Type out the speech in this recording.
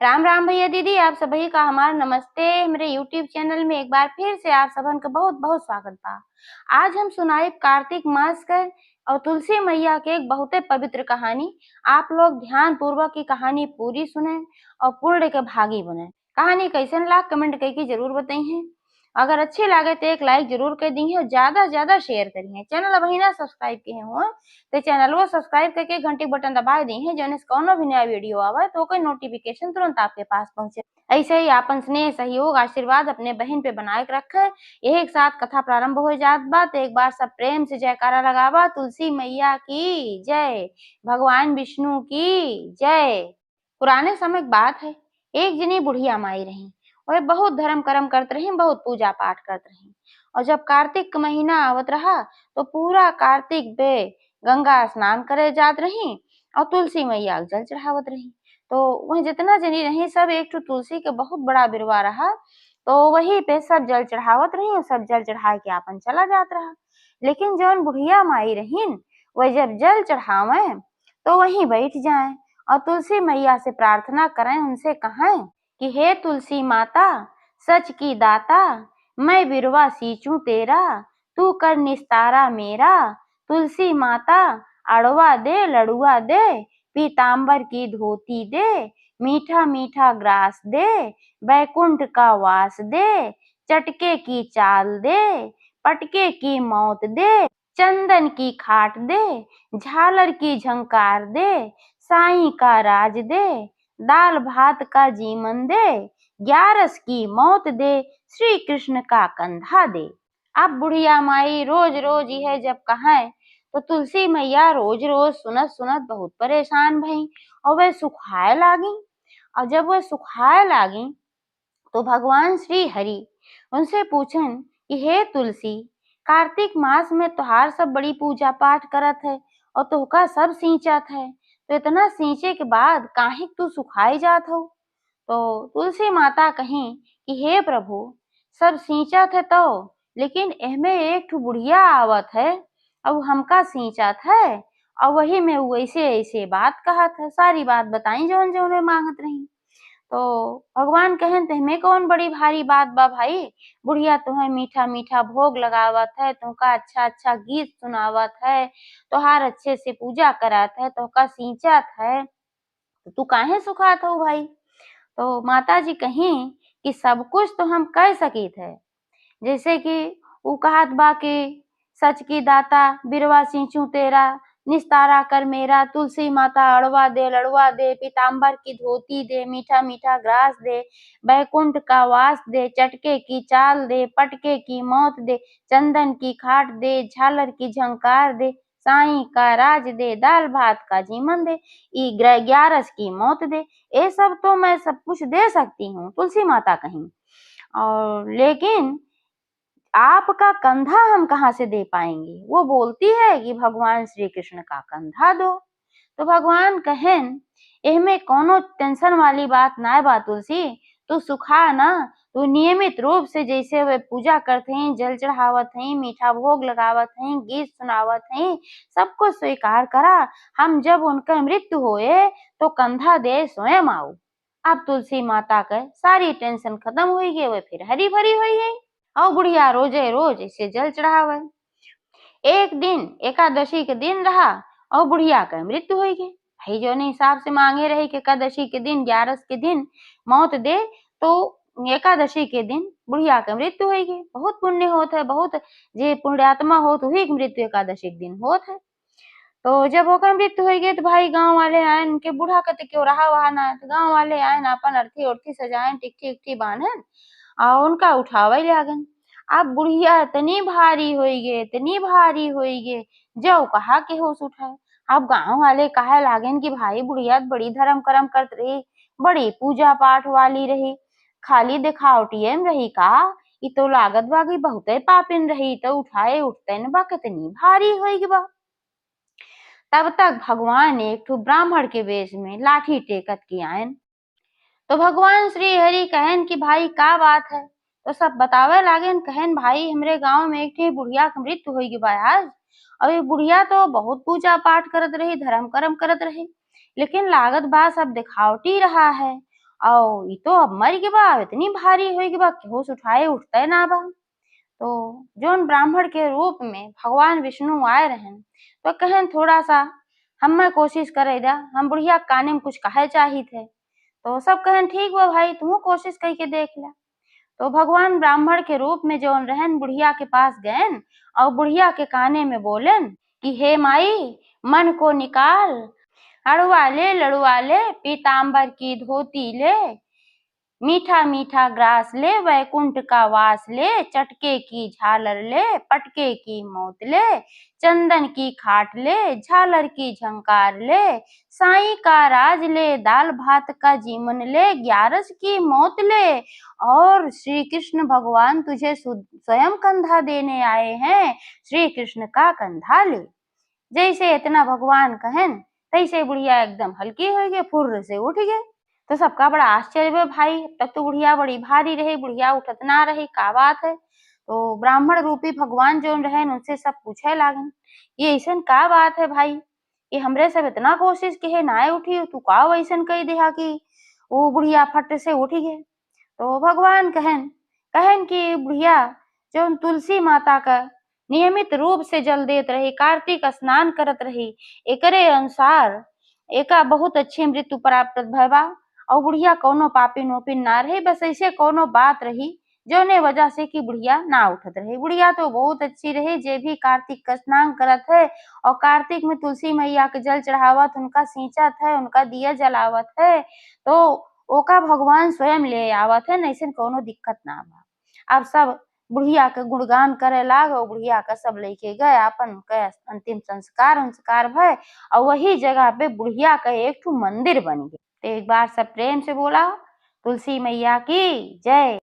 राम राम भैया दीदी, आप सभी का हमारा नमस्ते। मेरे यूट्यूब चैनल में एक बार फिर से आप सबन का बहुत बहुत स्वागत बा। आज हम सुनाई कार्तिक मास के और तुलसी मैया के एक बहुते पवित्र कहानी। आप लोग ध्यान पूर्वक की कहानी पूरी सुने और पुण्य के भागी बने। कहानी कैसन लाग कमेंट करके जरूर बताइए। अगर अच्छी लागे तो एक लाइक जरूर कर दी और ज्यादा से ज्यादा शेयर करिए। चैनल अभी ना सब्सक्राइब किए हो तो चैनल को सब्सक्राइब करके घंटी बटन दबा दी है, जो कोनो भी नया वीडियो आवे तो कोई नोटिफिकेशन तुरंत आपके पास पहुंचे। ऐसे ही आपन स्नेह सहयोग आशीर्वाद अपने बहन पे बनाए के रखे। एक साथ कथा प्रारंभ हो जात बा तो एक बार सब प्रेम से जयकारा लगावा। तुलसी मैया की जय, भगवान विष्णु की जय। पुराने समय की बात है, एक जनी बुढ़िया माई रही। वह बहुत धर्म कर्म करते रही, बहुत पूजा पाठ करते रही। और जब कार्तिक का महीना आवत रहा तो पूरा कार्तिक बे गंगा स्नान करे जात रही और तुलसी मैया के जल चढ़ावत रही। तो वह जितना जनी रही सब एक ठो तुलसी के बहुत बड़ा बिरवा रहा, तो वही पे सब जल चढ़ावत रही और सब जल चढ़ा के आपन चला जात रहा। लेकिन जौन बुढ़िया माई रहीन, वह जब जल चढ़ावे तो वहीं बैठ जाए और तुलसी मैया से प्रार्थना करें, उनसे कहें कि हे तुलसी माता, सच की दाता, मैं बिरवा सींचूं तेरा, तू कर निस्तारा मेरा। तुलसी माता अड़वा दे लड़ुआ दे, पीताम्बर की धोती दे, मीठा मीठा ग्रास दे, बैकुंठ का वास दे, चटके की चाल दे, पटके की मौत दे, चंदन की खाट दे, झालर की झंकार दे, साईं का राज दे, दाल भात का जीवन दे, ग्यारस की मौत दे, श्री कृष्ण का कंधा दे। अब बुढ़िया माई रोज रोज यह जब कहें तो तुलसी मैया रोज रोज सुनत सुनत बहुत परेशान भई और वह सुखाए लागी। और जब वह सुखाए लागी तो भगवान श्री हरि उनसे पूछन कि हे तुलसी, कार्तिक मास में तुहार सब बड़ी पूजा पाठ करत है और तुहका सब सींचत है, तो इतना सींचे के बाद काहे तू सुखाई जात हो। तो तुलसी माता कहीं कि हे प्रभु, सब सींचत है तो, लेकिन एहमे एक ठो बुढ़िया आवत है अब हमका सींचत है और वही में वैसे ऐसे बात कहत है, सारी बात बताई जौन जौन में मांगत रही। तो भगवान कहन तेहमे कौन बड़ी भारी बात बा भाई, बुढ़िया तुम्हें मीठा मीठा भोग लगावत है, तुमका अच्छा अच्छा गीत सुनावत है, तुहार अच्छे से पूजा करत है, तुहका सींचत है, तो तू काहे सुखात हो भाई। तो माता जी कहीं कि सब कुछ तो हम कर सकी थे, जैसे कि वो कहत बा कि सच की दाता बिरवा सींचू तेरा, निस्तारा कर मेरा। तुलसी माता अड़वा दे लड़वा दे, पीताम्बर की धोती दे, मीठा मीठा ग्रास दे, बैकुंठ का वास दे, चटके की चाल दे, पटके की मौत दे, चंदन की खाट दे, झालर की झंकार दे, साईं का राज दे, दाल भात का जीवन दे, ग्यारस की मौत दे। ये सब तो मैं सब कुछ दे सकती हूँ तुलसी माता कहीं, और लेकिन आपका कंधा हम कहाँ से दे पाएंगे। वो बोलती है कि भगवान श्री कृष्ण का कंधा दो। तो भगवान कहन एहमे कोनो टेंशन वाली बात ना बा तुलसी, तू सुखा ना, तू नियमित रूप से जैसे वे पूजा करते हैं, जल चढ़ावत हैं, मीठा भोग लगावत हैं, गीत सुनावत हैं, सबको स्वीकार करा। हम जब उनका मृत्यु होए तो कंधा दे स्वयं आओ। अब तुलसी माता का सारी टेंशन खत्म हुई गई, वे फिर हरी भरी हुई है और बुढ़िया रोजे रोज इसे जल चढ़ावे। एक दिन एकादशी के दिन रहा और बुढ़िया का मृत्यु हो गई। भाई जो ने हिसाब से मांगे रहे कि एकादशी के दिन ग्यारस के दिन मौत दे, तो एकादशी के दिन बुढ़िया का मृत्यु हो गई। बहुत पुण्य होत है, बहुत जे पुण्यात्मा हो तो ही मृत्यु एकादशी के दिन होत है। तो जब होकर मृत्यु हो गई तो भाई गांव वाले आए, उनके बूढ़ा कहते क्यों रहा वहां ना, तो गांव वाले आए अपन अर्थी उर्थी सजाए, टिकठी उकठी बांधन और उनका उठावे लागन। अब बुढ़िया इतनी भारी होई गे, इतनी भारी होई गे, जो कहा के होश उठाए। अब गांव वाले कहे लागन कि भाई बुढ़िया बड़ी धर्म कर्म करत रही, बड़ी पूजा पाठ वाली रही, खाली दिखावटिये में रही का, इ तो लागत बा कि बहुते पापिन रही, तो उठाए उठते न बा कितनी भारी होई बा। तब तक भगवान एक ठो ब्राह्मण के वेश में लाठी टेकत की आयन। तो भगवान श्री हरि कहन कि भाई का बात है, तो सब बतावे लागेन। कहन भाई हमरे गांव में एक बुढ़िया की मृत्यु हुई बा आज, और ये बुढ़िया तो बहुत पूजा पाठ करत रही, धर्म कर्म करत रही, लेकिन लागत बा सब दिखावटी रहा है और ई तो अब मर बा, इतनी भारी हो बा केहू से उठाए उठते ना बा। तो जोन ब्राह्मण के रूप में भगवान विष्णु आए रहन तो कहन थोड़ा सा हमें कोशिश करे दा, हम बुढ़िया काने में कुछ कहे चाही थे। तो सब कहन ठीक बा भाई, तू कोशिश करके देख ले। तो भगवान ब्राह्मण के रूप में जौन रहन बुढ़िया के पास गए और बुढ़िया के काने में बोलन कि हे माई, मन को निकाल, लड़वा ले, पीताम्बर की धोती ले, मीठा मीठा ग्रास ले, वैकुंठ का वास ले, चटके की झालर ले, पटके की मौत ले, चंदन की खाट ले, झालर की झंकार ले, साईं का राज ले, दाल भात का जीवन ले, ग्यारस की मौत ले, और श्री कृष्ण भगवान तुझे स्वयं कंधा देने आए हैं, श्री कृष्ण का कंधा ले। जैसे इतना भगवान कहन तैसे बुढ़िया एकदम हल्की हो गई, फुर्र से उठ गए। तो सबका बड़ा आश्चर्य हुआ भाई, अब तक तो बुढ़िया बड़ी भारी रही, बुढ़िया उठत ना रही, का बात है। तो ब्राह्मण रूपी भगवान जो रहे उनसे सब पूछे लागन, ये ऐसन का बात है भाई, ये हमरे सब इतना कोशिश के है ना उठी, तू का वैसन कही देहा कि वो बुढ़िया फट से उठ गए। तो भगवान कहन कहन कि बुढ़िया जो तुलसी माता का नियमित रूप से जल देत रही, कार्तिक स्नान करत रही, एकरे अनुसार एका बहुत अच्छी मृत्यु प्राप्त भयबा। और बुढ़िया कोनो पापी नोपिन ना रही, बस ऐसे कोनो बात रही जोने वजह से कि बुढ़िया ना उठत रही। बुढ़िया तो बहुत अच्छी रही, जे भी कार्तिक का स्नान करत है और कार्तिक में तुलसी मैया के जल चढ़ावत, उनका सींचत है, उनका दिया जलावत है, तो ओका भगवान स्वयं ले आवत है, ऐसे कोनो दिक्कत ना बा। अब सब बुढ़िया के गुणगान करे लागो, बुढ़िया का सब लेके गए अपन के अंतिम संस्कार भय और वही जगह पे बुढ़िया का एक ठो मंदिर बन गया। तो एक बार सब प्रेम से बोला तुलसी मैया की जय।